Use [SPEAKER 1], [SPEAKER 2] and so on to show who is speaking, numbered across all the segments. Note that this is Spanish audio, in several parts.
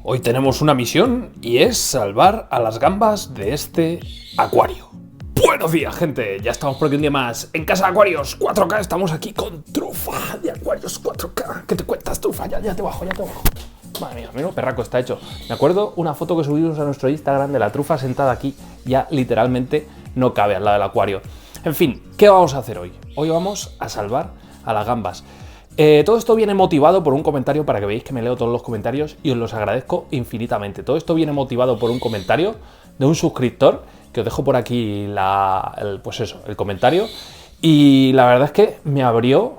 [SPEAKER 1] Hoy tenemos una misión y es salvar a las gambas de este acuario. Buenos días, gente, ya estamos por aquí un día más en Casa de Acuarios 4K, estamos aquí con Trufa de Acuarios 4K. ¿Qué te cuentas, Trufa? Ya te bajo. Madre mía, menudo perraco está hecho. Me acuerdo una foto que subimos a nuestro Instagram de la trufa sentada aquí, ya literalmente no cabe al lado del acuario. En fin, ¿qué vamos a hacer hoy? Hoy vamos a salvar a las gambas. Todo esto viene motivado por un comentario, para que veáis que me leo todos los comentarios y os los agradezco infinitamente. Todo esto viene motivado por un comentario de un suscriptor, que os dejo por aquí el comentario, y la verdad es que me abrió,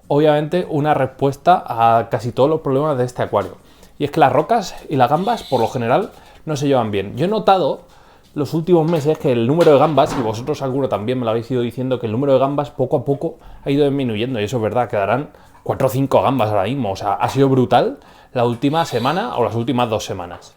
[SPEAKER 1] obviamente, una respuesta a casi todos los problemas de este acuario. Y es que las rocas y las gambas, por lo general, no se llevan bien. Yo he notado los últimos meses que el número de gambas, y vosotros alguno también me lo habéis ido diciendo, que el número de gambas poco a poco ha ido disminuyendo, y eso es verdad, quedarán 4 o 5 gambas ahora mismo. O sea, ha sido brutal la última semana o las últimas 2 semanas.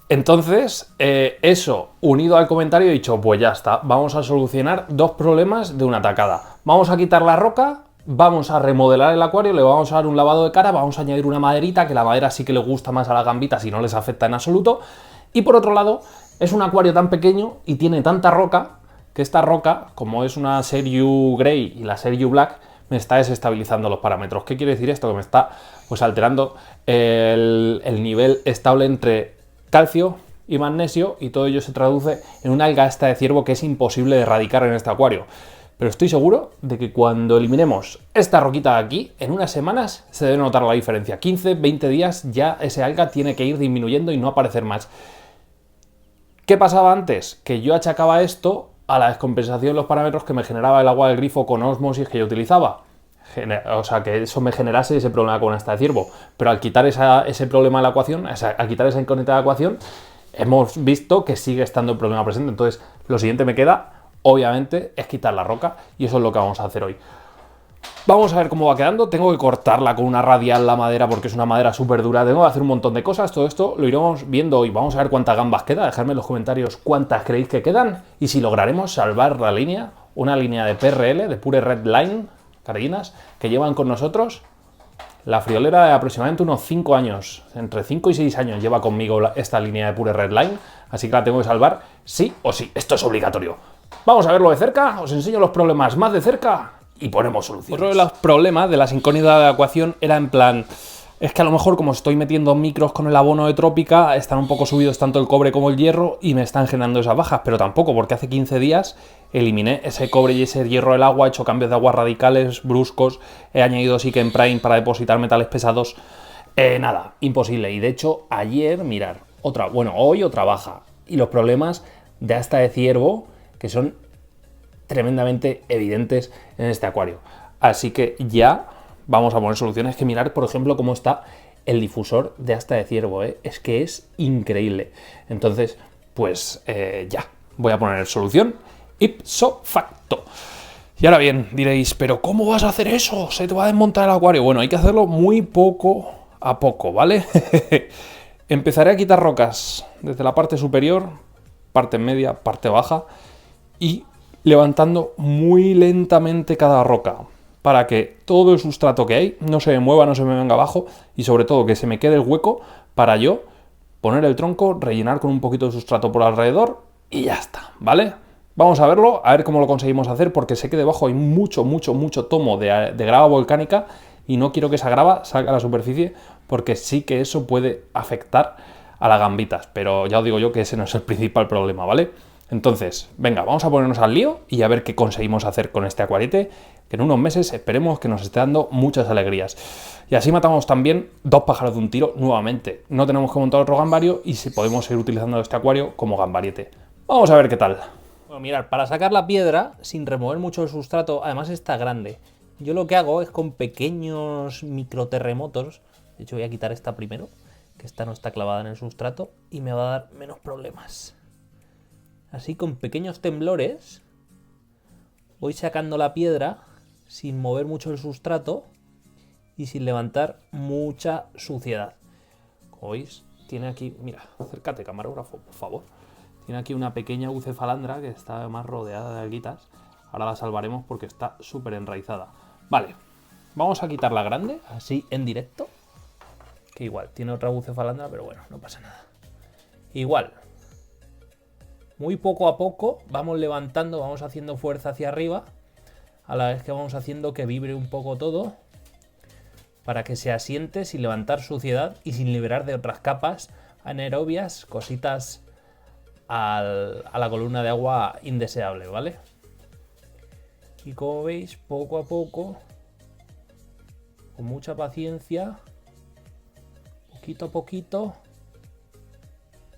[SPEAKER 1] Entonces, eso, unido al comentario, he dicho, pues ya está, vamos a solucionar 2 problemas de una tacada. Vamos a quitar la roca, vamos a remodelar el acuario, le vamos a dar un lavado de cara, vamos a añadir una maderita, que la madera sí que le gusta más a las gambitas y no les afecta en absoluto. Y por otro lado, es un acuario tan pequeño y tiene tanta roca, que esta roca, como es una Seryu Grey y la Seryu Black, me está desestabilizando los parámetros. ¿Qué quiere decir esto? Que me está alterando el nivel estable entre calcio y magnesio, y todo ello se traduce en una alga esta de ciervo que es imposible de erradicar en este acuario. Pero estoy seguro de que cuando eliminemos esta roquita de aquí, en unas semanas se debe notar la diferencia. 15, 20 días ya ese alga tiene que ir disminuyendo y no aparecer más. ¿Qué pasaba antes? Que yo achacaba esto a la descompensación de los parámetros que me generaba el agua del grifo con ósmosis que yo utilizaba. O sea, que eso me generase ese problema con esta de ciervo. Pero al quitar ese problema de la ecuación, al quitar esa incógnita de la ecuación, hemos visto que sigue estando el problema presente. Entonces, lo siguiente me queda, obviamente, es quitar la roca, y eso es lo que vamos a hacer hoy. Vamos a ver cómo va quedando. Tengo que cortarla con una radial la madera porque es una madera súper dura. Tengo que hacer un montón de cosas. Todo esto lo iremos viendo hoy. Vamos a ver cuántas gambas queda. Dejadme en los comentarios cuántas creéis que quedan y si lograremos salvar la línea, una línea de PRL, de Pure Red Line, carguinas, que llevan con nosotros. La friolera de aproximadamente unos 5 años, entre 5 y 6 años lleva conmigo esta línea de Pure Red Line, así que la tengo que salvar sí o sí. Esto es obligatorio. Vamos a verlo de cerca, os enseño los problemas más de cerca y ponemos soluciones. Otro de los problemas de las incógnitas de la ecuación era en plan, es que a lo mejor como estoy metiendo micros con el abono de Trópica, están un poco subidos tanto el cobre como el hierro y me están generando esas bajas, pero tampoco, porque hace 15 días eliminé ese cobre y ese hierro del agua, he hecho cambios de agua radicales, bruscos, he añadido Siken Prime para depositar metales pesados. Nada, imposible. Y de hecho, ayer, mirar, hoy otra baja. Y los problemas de asta de ciervo, que son tremendamente evidentes en este acuario. Así que ya vamos a poner soluciones. Que mirar, por ejemplo, cómo está el difusor de asta de ciervo, es que es increíble. Entonces, pues ya, voy a poner solución ipso facto. Y ahora bien, diréis, ¿pero cómo vas a hacer eso? ¿Se te va a desmontar el acuario? Bueno, hay que hacerlo muy poco a poco, ¿vale? Empezaré a quitar rocas desde la parte superior, parte media, parte baja, y levantando muy lentamente cada roca, para que todo el sustrato que hay no se me mueva, no se me venga abajo, y sobre todo que se me quede el hueco para yo poner el tronco, rellenar con un poquito de sustrato por alrededor y ya está, ¿vale? Vamos a verlo, a ver cómo lo conseguimos hacer, porque sé que debajo hay mucho tomo de grava volcánica y no quiero que esa grava salga a la superficie, porque sí que eso puede afectar a las gambitas, pero ya os digo yo que ese no es el principal problema, ¿vale? Entonces, venga, vamos a ponernos al lío y a ver qué conseguimos hacer con este acuarete, que en unos meses esperemos que nos esté dando muchas alegrías. Y así matamos también 2 pájaros de un tiro nuevamente. No tenemos que montar otro gambario y si podemos seguir utilizando este acuario como gambariete. Vamos a ver qué tal.
[SPEAKER 2] Bueno, mirad, para sacar la piedra sin remover mucho el sustrato, además está grande. Yo lo que hago es con pequeños microterremotos. De hecho, voy a quitar esta primero, que esta no está clavada en el sustrato y me va a dar menos problemas. Así, con pequeños temblores, voy sacando la piedra sin mover mucho el sustrato y sin levantar mucha suciedad. Como veis, tiene aquí, mira, acércate, camarógrafo, por favor. Tiene aquí una pequeña bucefalandra que está además rodeada de alguitas. Ahora la salvaremos porque está súper enraizada. Vale, vamos a quitar la grande, así en directo. que igual tiene otra bucefalandra, pero bueno, no pasa nada. Igual, muy poco a poco vamos levantando, vamos haciendo fuerza hacia arriba, a la vez que vamos haciendo que vibre un poco todo, para que se asiente sin levantar suciedad y sin liberar de otras capas anaerobias, cositas a la columna de agua indeseable, ¿vale? Y como veis, poco a poco, con mucha paciencia, poquito a poquito,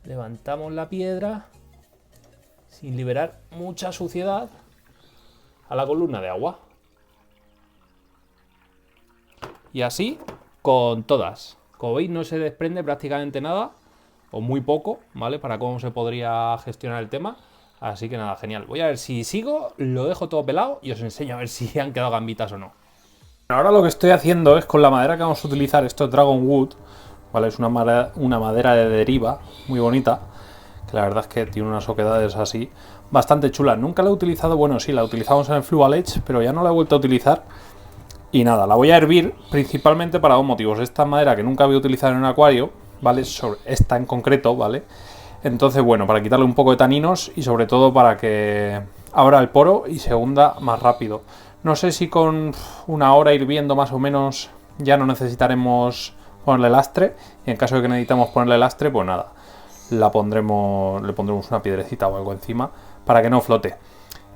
[SPEAKER 2] levantamos la piedra sin liberar mucha suciedad a la columna de agua. Y así con todas. Como veis, no se desprende prácticamente nada, o muy poco, ¿vale? Para cómo se podría gestionar el tema. Así que nada, genial. Voy a ver si sigo, lo dejo todo pelado y os enseño a ver si han quedado gambitas o no.
[SPEAKER 1] Ahora lo que estoy haciendo es con la madera que vamos a utilizar, esto es Dragon Wood, ¿vale? Es una madera de deriva muy bonita, que la verdad es que tiene unas oquedades así bastante chulas. Nunca la he utilizado, bueno, sí, la utilizamos en el Fluval Edge, pero ya no la he vuelto a utilizar. Y nada, la voy a hervir principalmente para dos motivos. Esta madera que nunca había utilizado en un acuario, ¿vale? Esta en concreto, ¿vale? Entonces, bueno, para quitarle un poco de taninos y sobre todo para que abra el poro y se hunda más rápido. No sé si con una hora hirviendo más o menos ya no necesitaremos ponerle lastre. Y en caso de que necesitamos ponerle lastre, pues nada, le pondremos una piedrecita o algo encima para que no flote.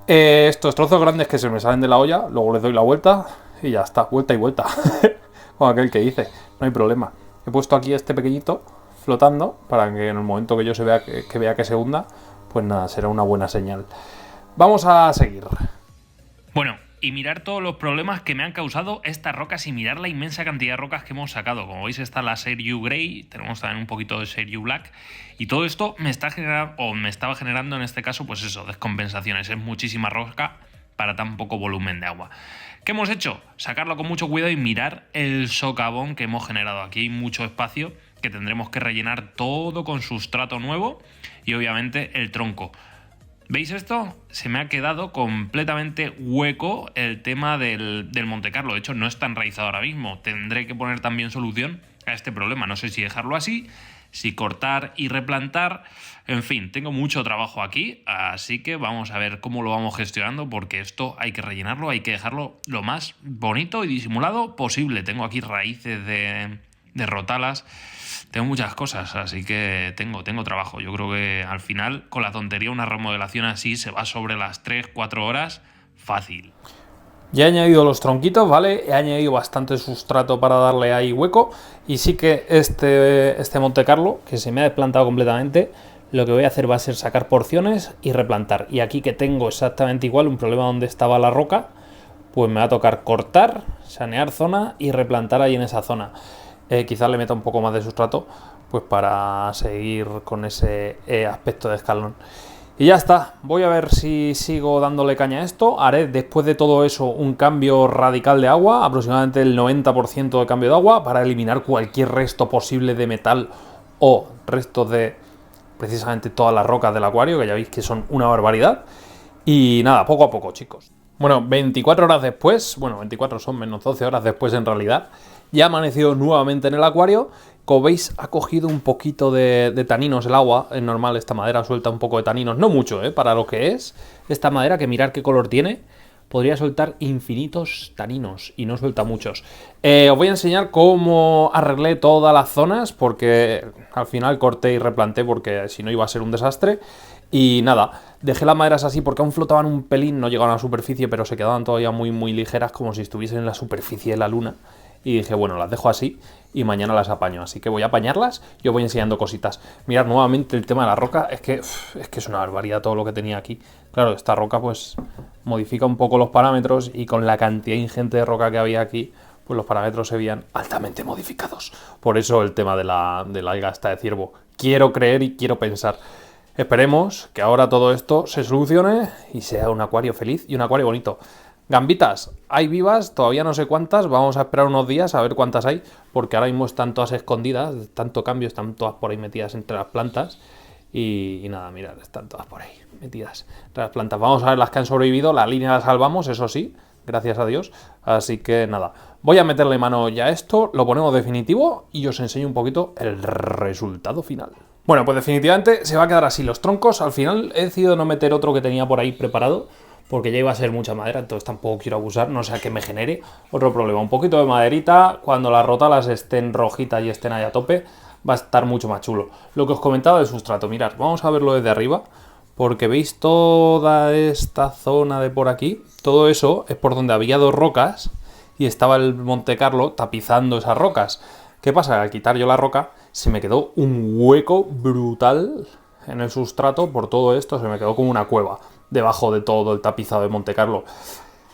[SPEAKER 1] Estos trozos grandes que se me salen de la olla, luego les doy la vuelta y ya está, vuelta y vuelta. Como aquel que dice, no hay problema. He puesto aquí este pequeñito flotando para que en el momento que yo vea que se hunda, pues nada, será una buena señal. Vamos a seguir.
[SPEAKER 3] Bueno, y mirar todos los problemas que me han causado estas rocas y mirar la inmensa cantidad de rocas que hemos sacado. Como veis está la Shale Grey, tenemos también un poquito de Shale Black y todo esto me estaba generando en este caso pues eso, descompensaciones. Es muchísima roca para tan poco volumen de agua. ¿Qué hemos hecho? Sacarlo con mucho cuidado y mirar el socavón que hemos generado. Aquí hay mucho espacio que tendremos que rellenar todo con sustrato nuevo y obviamente el tronco. ¿Veis esto? Se me ha quedado completamente hueco el tema del Monte Carlo. De hecho, no está enraizado ahora mismo. Tendré que poner también solución a este problema. No sé si dejarlo así, si cortar y replantar. En fin, tengo mucho trabajo aquí, así que vamos a ver cómo lo vamos gestionando, porque esto hay que rellenarlo, hay que dejarlo lo más bonito y disimulado posible. Tengo aquí raíces de rotalas. Tengo muchas cosas, así que tengo trabajo. Yo creo que al final, con la tontería, una remodelación así se va sobre las 3-4 horas fácil.
[SPEAKER 1] Ya he añadido los tronquitos, ¿vale? He añadido bastante sustrato para darle ahí hueco. Y sí que este Monte Carlo, que se me ha desplantado completamente, lo que voy a hacer va a ser sacar porciones y replantar. Y aquí que tengo exactamente igual un problema donde estaba la roca, pues me va a tocar cortar, sanear zona y replantar ahí en esa zona. Quizás le meta un poco más de sustrato, pues para seguir con ese aspecto de escalón. Y ya está, voy a ver si sigo dándole caña a esto. Haré después de todo eso un cambio radical de agua, aproximadamente el 90% de cambio de agua, para eliminar cualquier resto posible de metal o restos de precisamente todas las rocas del acuario, que ya veis que son una barbaridad. Y nada, poco a poco, chicos. Bueno, 24 horas después, bueno, 24 son menos 12 horas después en realidad, ya ha amanecido nuevamente en el acuario. Como veis, ha cogido un poquito de taninos el agua. Es normal, esta madera suelta un poco de taninos, no mucho, para lo que es esta madera, que mirad qué color tiene. Podría soltar infinitos taninos y no suelta muchos. Os voy a enseñar cómo arreglé todas las zonas, porque al final corté y replanté porque si no iba a ser un desastre. Y nada, dejé las maderas así porque aún flotaban un pelín, no llegaban a la superficie, pero se quedaban todavía muy muy ligeras, como si estuviesen en la superficie de la luna. Y dije, bueno, las dejo así y mañana las apaño. Así que voy a apañarlas y os voy enseñando cositas. Mirad nuevamente el tema de la roca, es que es una barbaridad todo lo que tenía aquí. Claro, esta roca pues modifica un poco los parámetros y con la cantidad ingente de roca que había aquí, pues los parámetros se veían altamente modificados. Por eso el tema de la alga esta de ciervo. Quiero creer y quiero pensar. Esperemos que ahora todo esto se solucione y sea un acuario feliz y un acuario bonito. Gambitas, hay vivas, todavía no sé cuántas, vamos a esperar unos días a ver cuántas hay, porque ahora mismo están todas escondidas, tanto cambio, están todas por ahí metidas entre las plantas. Y nada, mirad, están todas por ahí metidas entre las plantas. Vamos a ver las que han sobrevivido, la línea la salvamos, eso sí, gracias a Dios. Así que nada, Voy a meterle mano ya a esto, lo ponemos definitivo y os enseño un poquito el resultado final. Bueno, pues definitivamente se va a quedar así los troncos. Al final he decidido no meter otro que tenía por ahí preparado, porque ya iba a ser mucha madera, entonces tampoco quiero abusar, no sea que me genere otro problema. Un poquito de maderita, cuando las rotalas estén rojitas y estén ahí a tope, va a estar mucho más chulo. Lo que os comentaba del sustrato, mirad, vamos a verlo desde arriba, porque veis toda esta zona de por aquí, todo eso es por donde había dos rocas y estaba el Montecarlo tapizando esas rocas. ¿Qué pasa? Al quitar yo la roca, se me quedó un hueco brutal en el sustrato por todo esto, se me quedó como una cueva debajo de todo el tapizado de Montecarlo.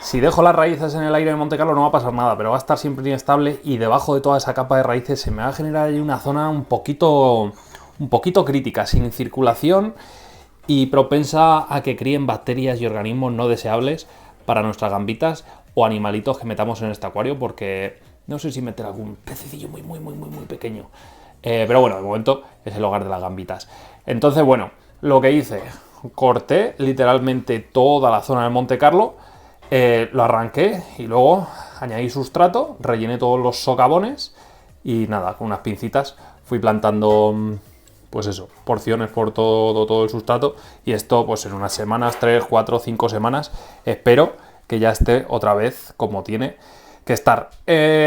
[SPEAKER 1] Si dejo las raíces en el aire de Montecarlo no va a pasar nada, pero va a estar siempre inestable y debajo de toda esa capa de raíces se me va a generar ahí una zona un poquito crítica, sin circulación y propensa a que críen bacterias y organismos no deseables para nuestras gambitas o animalitos que metamos en este acuario, porque no sé si meter algún pececillo muy pequeño. Pero bueno, de momento es el hogar de las gambitas. Entonces, bueno, lo que hice, corté literalmente toda la zona del Montecarlo, lo arranqué y luego añadí sustrato, rellené todos los socavones y nada, con unas pincitas fui plantando, pues eso, porciones por todo el sustrato, y esto pues en unas semanas, 3, 4, 5 semanas, espero que ya esté otra vez como tiene que estar.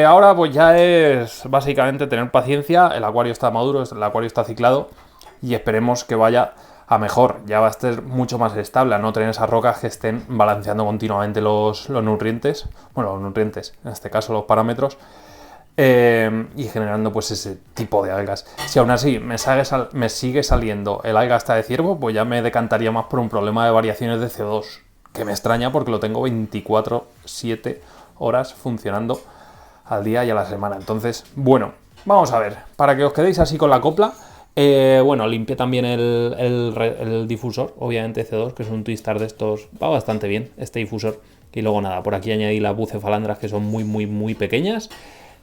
[SPEAKER 1] Ahora pues ya es básicamente tener paciencia, el acuario está maduro, el acuario está ciclado y esperemos que vaya a mejor, ya va a estar mucho más estable, a no tener esas rocas que estén balanceando continuamente los nutrientes, bueno, los nutrientes, en este caso los parámetros, y generando pues ese tipo de algas. Si aún así me sigue saliendo el alga hasta de ciervo, pues ya me decantaría más por un problema de variaciones de CO2, que me extraña porque lo tengo 24/7 horas funcionando al día y a la semana. Entonces, bueno, vamos a ver, para que os quedéis así con la copla. Bueno, limpié también el difusor, obviamente C2, que es un twistar de estos, va bastante bien este difusor. Y luego nada, por aquí añadí las bucefalandras, que son muy pequeñas,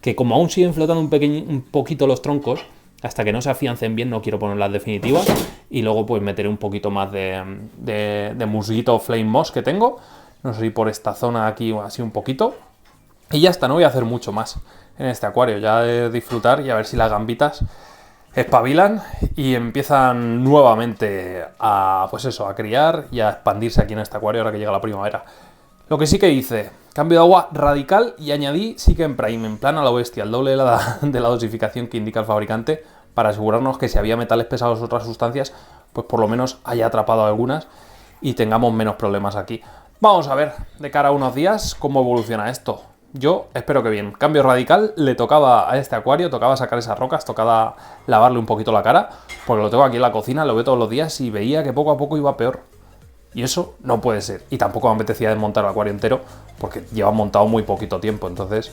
[SPEAKER 1] que como aún siguen flotando un poquito los troncos, hasta que no se afiancen bien no quiero ponerlas definitivas. Y luego pues meteré un poquito más de musguito flame moss que tengo, no sé si por esta zona aquí o así un poquito. Y ya está, no voy a hacer mucho más en este acuario, ya de disfrutar y a ver si las gambitas espabilan y empiezan nuevamente a, pues eso, a criar y a expandirse aquí en este acuario ahora que llega la primavera. Lo que sí que hice, cambio de agua radical y añadí Chicken Prime, en plan a la bestia, el doble de la dosificación que indica el fabricante, para asegurarnos que si había metales pesados o otras sustancias, pues por lo menos haya atrapado algunas y tengamos menos problemas aquí. Vamos a ver de cara a unos días cómo evoluciona esto. Yo espero que bien. Cambio radical, le tocaba a este acuario, tocaba sacar esas rocas, tocaba lavarle un poquito la cara, porque lo tengo aquí en la cocina, lo veo todos los días y veía que poco a poco iba peor. Y eso no puede ser. Y tampoco me apetecía desmontar el acuario entero, porque lleva montado muy poquito tiempo. Entonces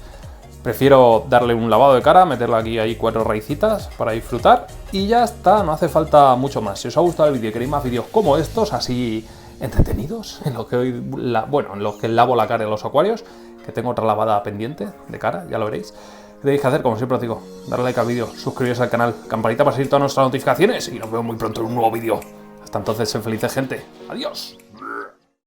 [SPEAKER 1] prefiero darle un lavado de cara, meterle aquí ahí 4 raicitas para disfrutar y ya está, no hace falta mucho más. Si os ha gustado el vídeo y queréis más vídeos como estos, así entretenidos, en los que en los que lavo la cara en los acuarios, que tengo otra lavada pendiente de cara, ya lo veréis. ¿Qué tenéis que hacer? Como siempre os digo, darle like al vídeo, suscribiros al canal, campanita para seguir todas nuestras notificaciones y nos vemos muy pronto en un nuevo vídeo. Hasta entonces, sed felices, gente. Adiós.